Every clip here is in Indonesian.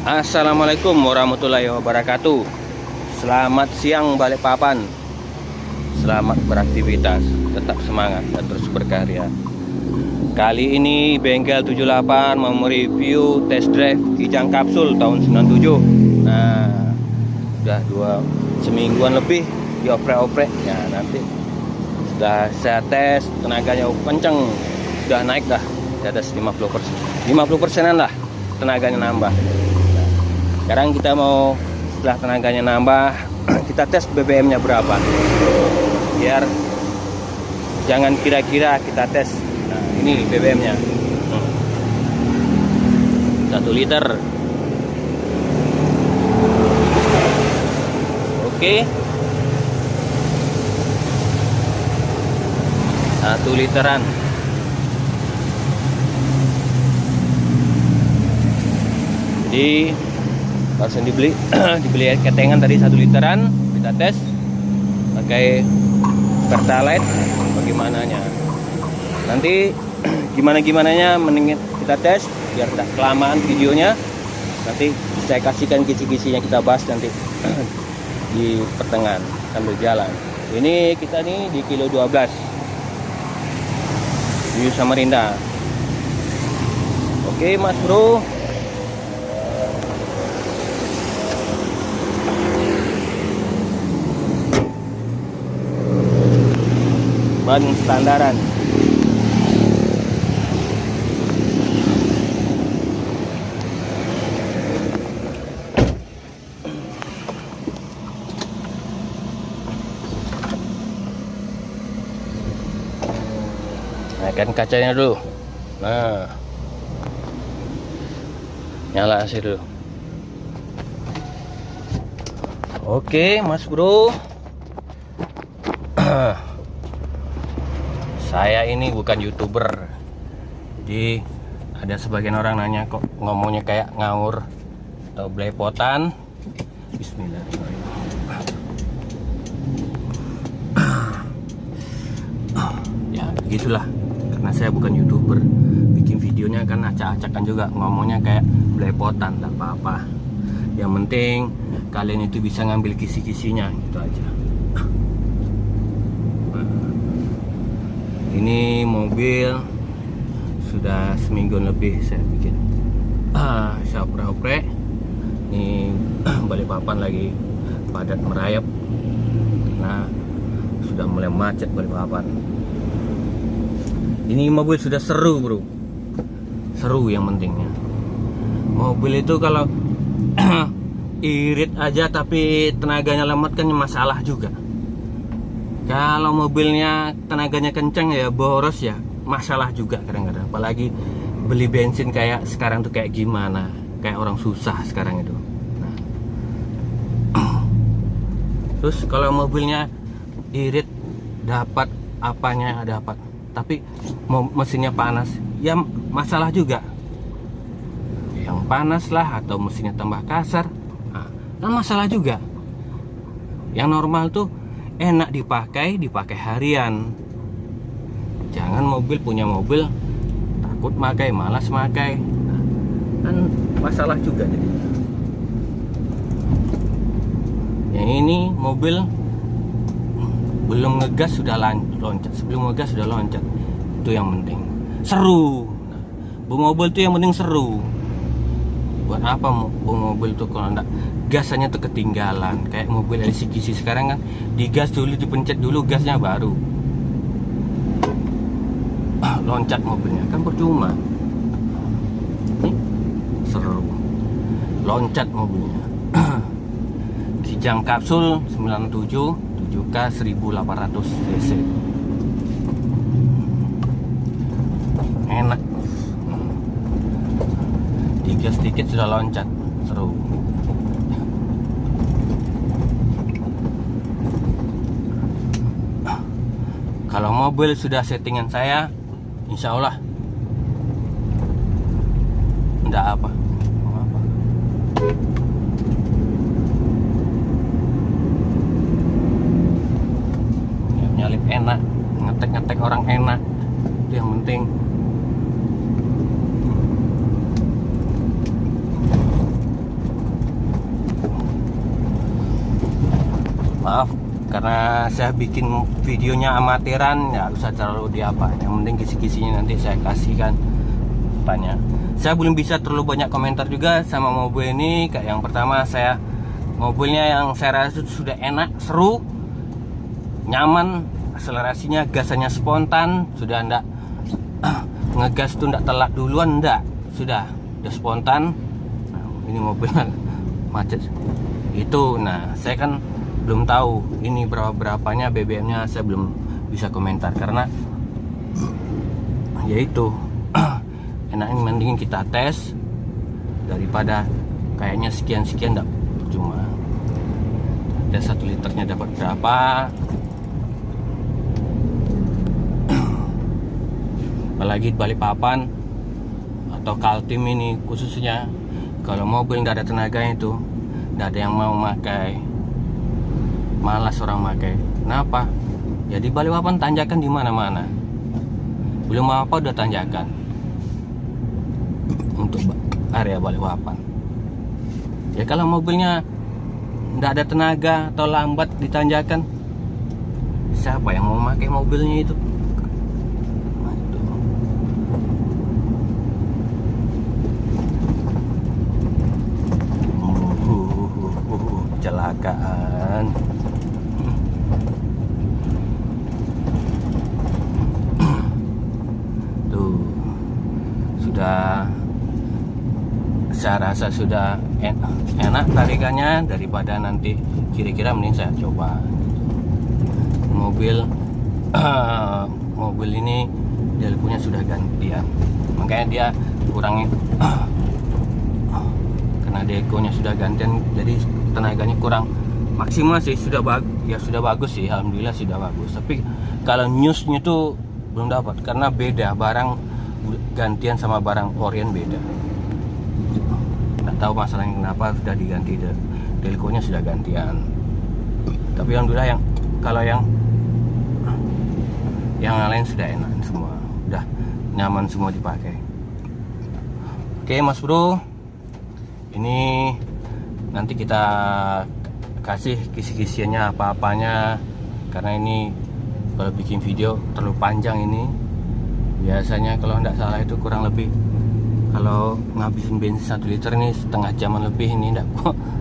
Assalamualaikum warahmatullahi wabarakatuh. Selamat siang Balikpapan. Selamat beraktivitas, tetap semangat dan terus berkarya. Kali ini Bengkel 78 mau mereview test drive Kijang Kapsul tahun 97. Nah, udah semingguan lebih dioprek-oprek. Ya, nanti sudah saya tes, tenaganya kenceng, sudah naik dah di atas 50%. 50%-an lah tenaganya nambah. Sekarang kita mau, setelah tenaganya nambah, kita tes BBM-nya berapa, biar jangan kira-kira kita tes. Nah, ini BBM-nya 1 liter. Oke, 1 literan. Jadi langsung dibeli ketengan tadi 1 literan, kita tes pakai Pertalite bagaimananya. Nanti gimana-gimananya mending kita tes biar tidak kelamaan videonya. Nanti saya kasihkan kisi-kisinya, kita bahas nanti di pertengahan sambil jalan. Ini kita nih di kilo 12 di Samarinda. Oke Mas Bro. Ban standaran. Naikkan kacanya dulu. Nah, nyala AC dulu. Oke Mas Bro. Saya ini bukan YouTuber, jadi ada sebagian orang nanya kok ngomongnya kayak ngawur atau belepotan. Bismillahirrahmanirrahim. Ya begitulah, karena saya bukan YouTuber, bikin videonya kan acak-acakan juga, ngomongnya kayak belepotan, tak apa-apa. Yang penting kalian itu bisa ngambil kisi-kisinya, gitu aja. Ini mobil sudah seminggu lebih saya bikin. Saya oprek-oprek. Ini Balikpapan lagi padat merayap karena sudah mulai macet Balikpapan. Ini mobil sudah seru bro, seru yang pentingnya. Mobil itu kalau irit aja tapi tenaganya lemot kan masalah juga. Kalau mobilnya tenaganya kencang ya boros ya masalah juga kadang-kadang. Apalagi beli bensin kayak sekarang tuh kayak gimana, kayak orang susah sekarang itu. Nah. Terus kalau mobilnya irit dapat apanya dapat, tapi mesinnya panas ya masalah juga. Yang panas lah atau mesinnya tambah kasar, nah, kan masalah juga. Yang normal tuh enak dipakai harian. Jangan punya mobil takut makai, malas makai, nah, kan masalah juga jadi. Yang ini mobil belum ngegas sudah loncat, sebelum ngegas sudah loncat. Itu yang penting seru. Nah, mobil itu yang penting seru. Buat apa mobil tuh kalau enggak gasannya tuh ketinggalan, kayak mobil LCGC sekarang kan digas dulu, dipencet dulu gasnya baru loncat mobilnya, kan percuma. Ini seru, loncat mobilnya. Kijang Kapsul 97 7K 1800 cc, enak. Digas sedikit sudah loncat, seru. Kalau mobil sudah settingan saya, insya Allah enggak apa. Nyalip enak, ngetek orang enak, itu yang penting. Maaf karena saya bikin videonya amatiran, ya usah terlalu diapa. Yang penting kisi-kisinya nanti saya kasihkan tanya. Saya belum bisa terlalu banyak komentar juga sama mobil ini. Kayak yang pertama, mobilnya yang saya rasa sudah enak, seru, nyaman, akselerasinya, gasannya spontan, sudah enggak ngegas tuh enggak telat duluan, enggak, sudah spontan. Nah, ini mobilnya macet itu. Nah, saya kan belum tahu ini berapanya BBM-nya, saya belum bisa komentar karena yaitu enaknya mendingin kita tes daripada kayaknya sekian enggak cuma tes 1 liternya dapat berapa. Apalagi Balikpapan atau Kaltim ini khususnya, kalau mobil nggak ada tenaganya itu nggak ada yang mau pakai, malas orang pakai. Kenapa? Jadi Balikpapan tanjakan di mana-mana, belum apa udah tanjakan untuk area Balikpapan. Ya kalau mobilnya nggak ada tenaga atau lambat di tanjakan, siapa yang mau pakai mobilnya itu? Kecelakaan. Tuh sudah, saya rasa sudah enak tarikannya, daripada nanti kira-kira mending saya coba mobil mobil ini jalurnya sudah gantian, makanya dia kurangin karena dekonya sudah gantian, jadi tenaganya kurang maksimal sih. Sudah bagus sih, alhamdulillah sudah bagus. Tapi kalau newsnya tuh belum dapat karena beda, barang gantian sama barang orien beda. Nggak tahu masalahnya kenapa sudah diganti, delconya sudah gantian. Tapi alhamdulillah kalau yang lain sudah enak semua, udah nyaman semua dipakai. Oke Mas Bro, ini nanti kita kasih kisi-kisiannya apa-apanya, karena ini kalau bikin video terlalu panjang. Ini biasanya kalau nggak salah itu kurang lebih, kalau ngabisin bensin 1 liter ini setengah jaman lebih. Ini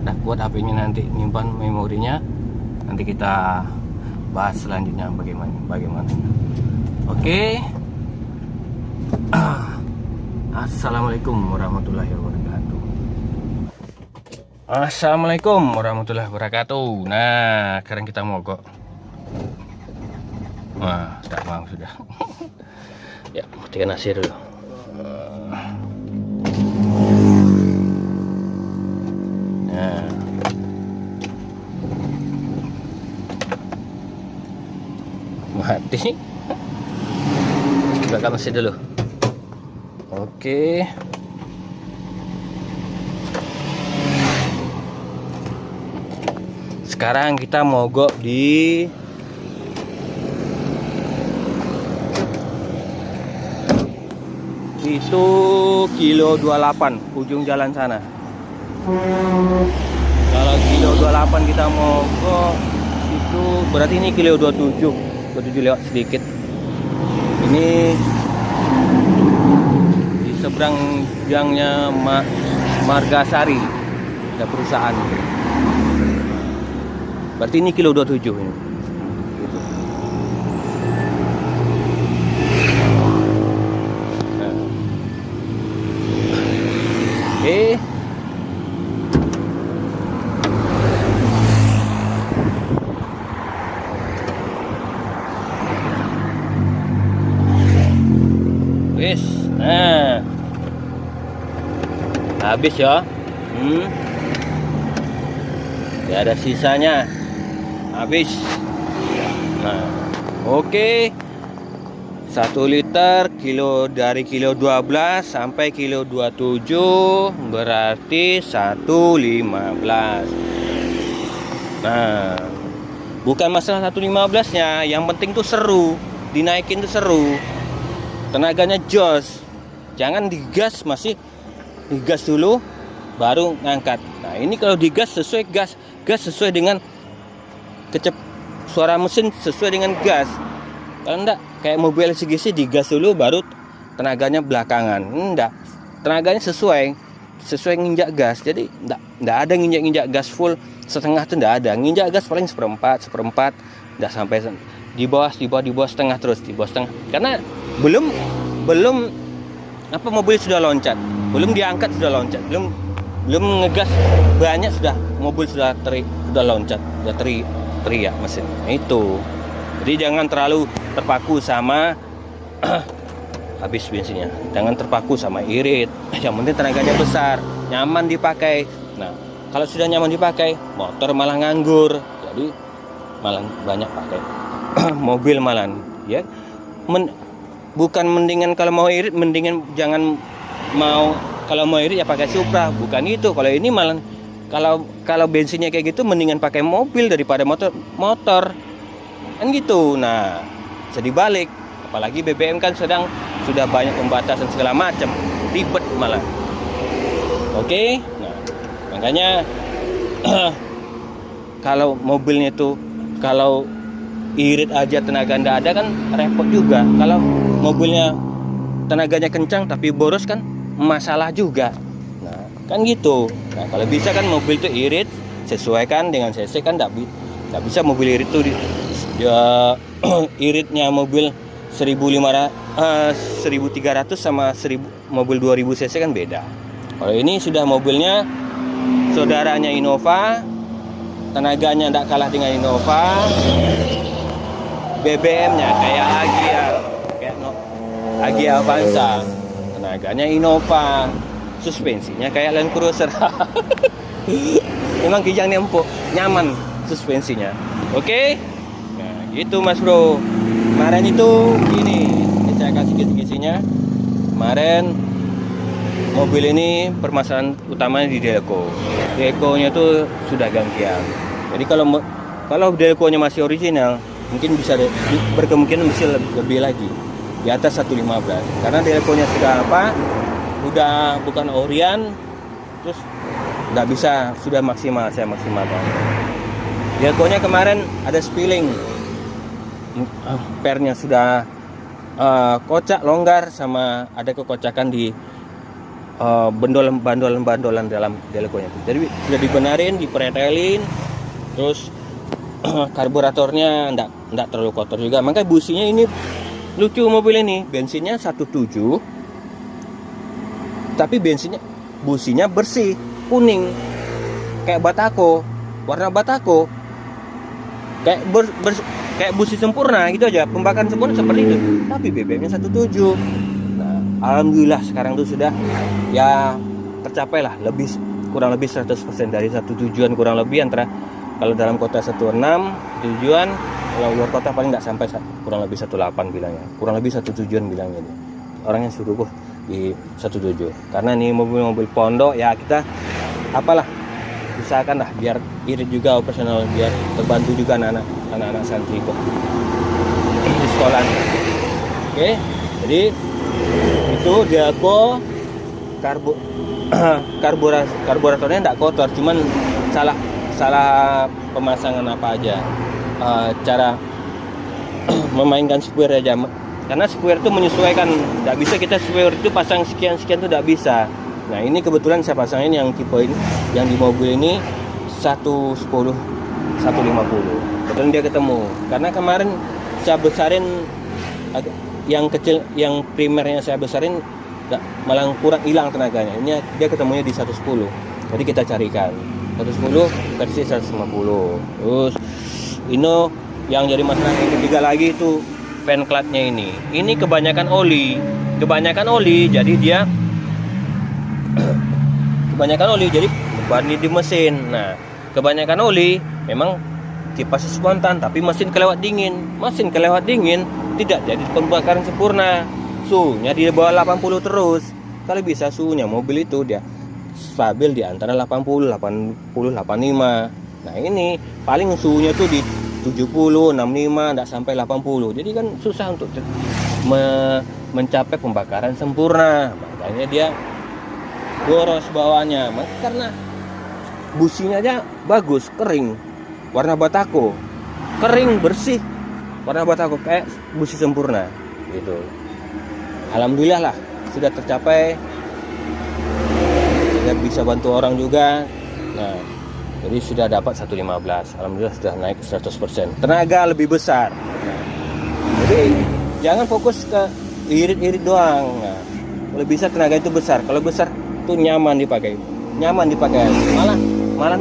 nggak kuat HP-nya nanti nyimpan memorinya. Nanti kita bahas selanjutnya bagaimana. Oke. Assalamualaikum warahmatullahi wabarakatuh. Assalamualaikum warahmatullahi wabarakatuh. Nah, sekarang kita mogok. Wah, tak mau sudah. Ya, matikan nasi dulu. Nah, mati. Bakar nasi dulu. Oke. Sekarang kita mogok di itu kilo 28 ujung jalan sana. Kalau kilo 28 kita mogok itu berarti ini kilo 27 lewat sedikit. Ini di seberang jangnya Margasari, ada perusahaan. Berarti ini kilo 27 ini. Nah. Oke. Wis. Nah. Habis ya. Tidak ada sisanya. Habis. Nah, oke. 1 liter dari kilo 12 sampai kilo 27 berarti 1,15. Nah, bukan masalah 1,15-nya, yang penting tuh seru, dinaikin tuh seru. Tenaganya jos. Jangan digas, masih digas dulu baru ngangkat. Nah, ini kalau digas sesuai gas sesuai dengan suara mesin sesuai dengan gas. Kalau enggak kayak mobil LCGC digas dulu baru tenaganya belakangan. Enggak, tenaganya sesuai nginjak gas. Jadi enggak ada nginjak gas full setengah tuh enggak ada. Nginjak gas paling seperempat, enggak sampai di bawah setengah terus, di bawah setengah. Karena belum mobil sudah loncat, belum diangkat sudah loncat, belum ngegas banyak sudah mobil sudah loncat, sudah teriak mesin. Nah, itu. Jadi jangan terlalu terpaku sama habis bensinnya. Jangan terpaku sama irit. Yang penting tenaganya besar, nyaman dipakai. Nah, kalau sudah nyaman dipakai, motor malah nganggur. Jadi malah banyak pakai mobil malah. Ya. Bukan mendingan kalau mau irit, mendingan jangan mau, kalau mau irit ya pakai Supra. Bukan itu. Kalau ini malah kalau bensinnya kayak gitu mendingan pakai mobil daripada motor. Kan gitu. Nah, bisa dibalik. Apalagi BBM kan sudah banyak pembatasan segala macam, ribet malah. Oke. Nah, makanya kalau mobilnya itu kalau irit aja tenaga nggak ada kan repot juga. Kalau mobilnya tenaganya kencang tapi boros kan masalah juga. Nah, kan gitu. Nah, kalau bisa kan mobil itu irit sesuaikan dengan cc kan nggak bisa mobil irit tuh iritnya mobil 1300 sama mobil 2000 cc kan beda. Kalau ini sudah mobilnya saudaranya Innova, tenaganya tidak kalah dengan Innova, BBM-nya kayak Agya Avanza, tenaganya Innova, suspensinya kayak Land Cruiser. Memang kijangnya empuk, nyaman suspensinya. Oke? Nah, gitu Mas Bro. Kemarin itu gini, saya kasih kisi-kisinya. Kemarin mobil ini permasalahan utamanya di delco. Delco-nya itu sudah gantian. Jadi kalau delco-nya masih original, mungkin bisa berkemungkinan bisa lebih lagi di atas 115. Karena delco-nya udah bukan Orion, terus nggak bisa, sudah maksimal saya maksimalkan. Delco-nya kemarin ada spilling, pernya sudah kocak longgar sama ada kekocakan di bandolan dalam delco-nya itu. Jadi sudah dibenarin, dipretelin, terus karburatornya enggak terlalu kotor juga. Makanya businya ini lucu mobil ini, bensinnya 17 tapi businya bersih, kuning kayak batako, warna batako, kayak kayak busi sempurna gitu aja, pembakaran sempurna seperti itu, tapi BBM-nya 17. Nah, alhamdulillah sekarang tuh sudah ya tercapai lah, kurang lebih 100% dari satu tujuan, kurang lebih antara kalau dalam kota 16 tujuan, kalau luar kota paling nggak sampai kurang lebih 18 bilangnya, kurang lebih satu tujuan bilangnya nih. Orangnya suruh di 17. Karena nih mobil-mobil pondok ya kita apalah usahakan lah biar irit juga operasional, biar terbantu juga anak-anak santri kok di sekolah. Oke, jadi itu delco karburatornya enggak kotor, cuman salah pemasangan apa aja, cara memainkan spare aja. Karena spare itu menyesuaikan, tidak bisa kita spare itu pasang sekian tuh tidak bisa. Nah ini kebetulan saya pasangin yang tipe ini, yang di mobil ini 110 150. Kebetulan dia ketemu. Karena kemarin saya besarin yang kecil, yang primernya saya besarin malah kurang, hilang tenaganya. Ini dia ketemunya di 110. Jadi kita carikan 110 versi 150. Terus ini yang jadi masalah yang ketiga lagi itu fan clutch-nya ini. Ini kebanyakan oli. Jadi dia kebanyakan oli, jadi beban di mesin. Nah, kebanyakan oli memang kipas spontan, tapi mesin kelewat dingin tidak jadi pembakaran sempurna. Suhunya di bawah 80 terus. Kalau bisa suhunya mobil itu dia stabil di antara 80, 85. Nah, ini paling suhunya tuh di 70, 65, enggak sampai 80. Jadi kan susah untuk mencapai pembakaran sempurna. Makanya dia boros bawahnya, karena businya aja bagus, kering, warna batako. kering bersih, warna buat aku kayak busi sempurna gitu. Alhamdulillah lah sudah tercapai, sudah bisa bantu orang juga. Nah, jadi sudah dapat 115. Alhamdulillah sudah naik 100%. Tenaga lebih besar. Jadi jangan fokus ke irit-irit doang. Nah, kalau bisa tenaga itu besar. Kalau besar itu nyaman dipakai. Malah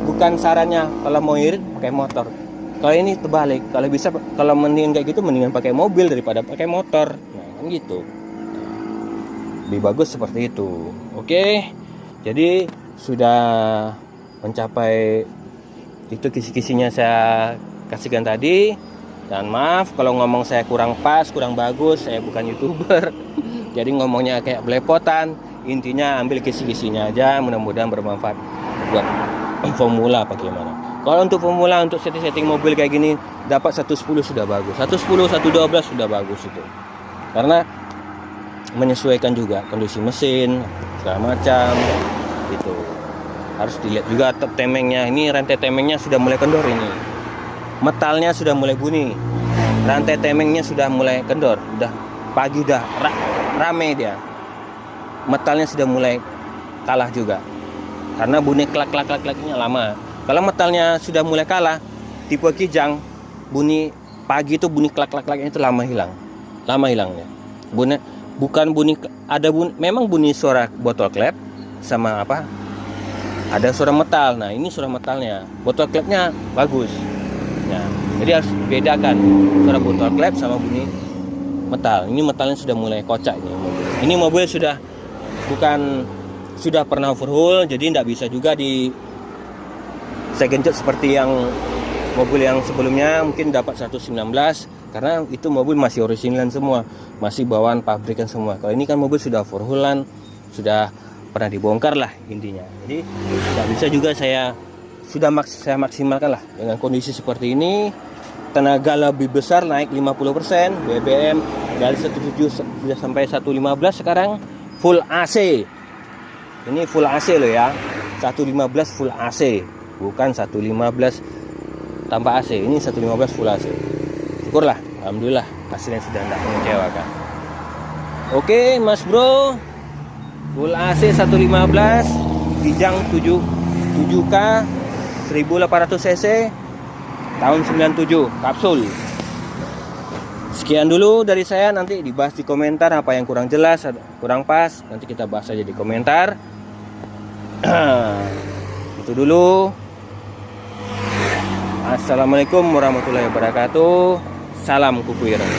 bukan sarannya kalau mau irit pakai motor. Kalau ini terbalik. Kalau bisa, kalau mendingan kayak gitu mendingan pakai mobil daripada pakai motor. Nah, kan gitu. Lebih bagus seperti itu. Oke. Jadi sudah mencapai itu kisi-kisinya saya kasihkan tadi. Dan maaf kalau ngomong saya kurang pas, kurang bagus, saya bukan YouTuber. Jadi ngomongnya kayak belepotan. Intinya ambil kisi-kisinya aja, mudah-mudahan bermanfaat buat formula apa gimana. Kalau untuk formula untuk setting-setting mobil kayak gini dapat 110 sudah bagus. 110, 112 sudah bagus itu. Karena menyesuaikan juga kondisi mesin segala macam gitu. Harus dilihat juga temengnya. Ini rantai temengnya sudah mulai kendor ini. Metalnya sudah mulai bunyi. Rantai temengnya sudah mulai kendor. Udah pagi dah rame dia. Metalnya sudah mulai kalah juga. Karena bunyi klak-klak-klaknya lama. Kalau metalnya sudah mulai kalah, tipe Kijang, bunyi pagi itu bunyi klak-klak-klaknya itu lama hilangnya. Bukan bunyi, ada bunyi, memang bunyi suara botol klep sama apa? Ada suara metal. Nah, ini suara metalnya. Botol klepnya bagus. Nah, jadi harus bedakan suara botol klep sama bunyi metal. Ini metalnya sudah mulai kocak ini mobil. Ini mobil sudah pernah overhaul, jadi tidak bisa juga saya genjot seperti yang mobil yang sebelumnya. Mungkin dapat 119 karena itu mobil masih originalan semua, masih bawaan pabrikan semua. Kalau ini kan mobil sudah overhaulan, sudah pernah dibongkar lah intinya. Jadi tidak bisa juga saya maksimalkan lah dengan kondisi seperti ini. Tenaga lebih besar naik 50%, BBM dari 17 sudah sampai 115 sekarang full AC. Ini full AC loh ya. 115 full AC, bukan 115 tanpa AC. Ini 115 full AC. Syukurlah, alhamdulillah hasilnya sudah tidak mengecewakan. Oke, Mas Bro. Full AC 115, Kijang 7K 1800 cc tahun 97 kapsul. Sekian dulu dari saya, nanti dibahas di komentar apa yang kurang jelas, kurang pas, nanti kita bahas aja di komentar. Itu dulu. Assalamualaikum warahmatullahi wabarakatuh. Salam kuku ireng.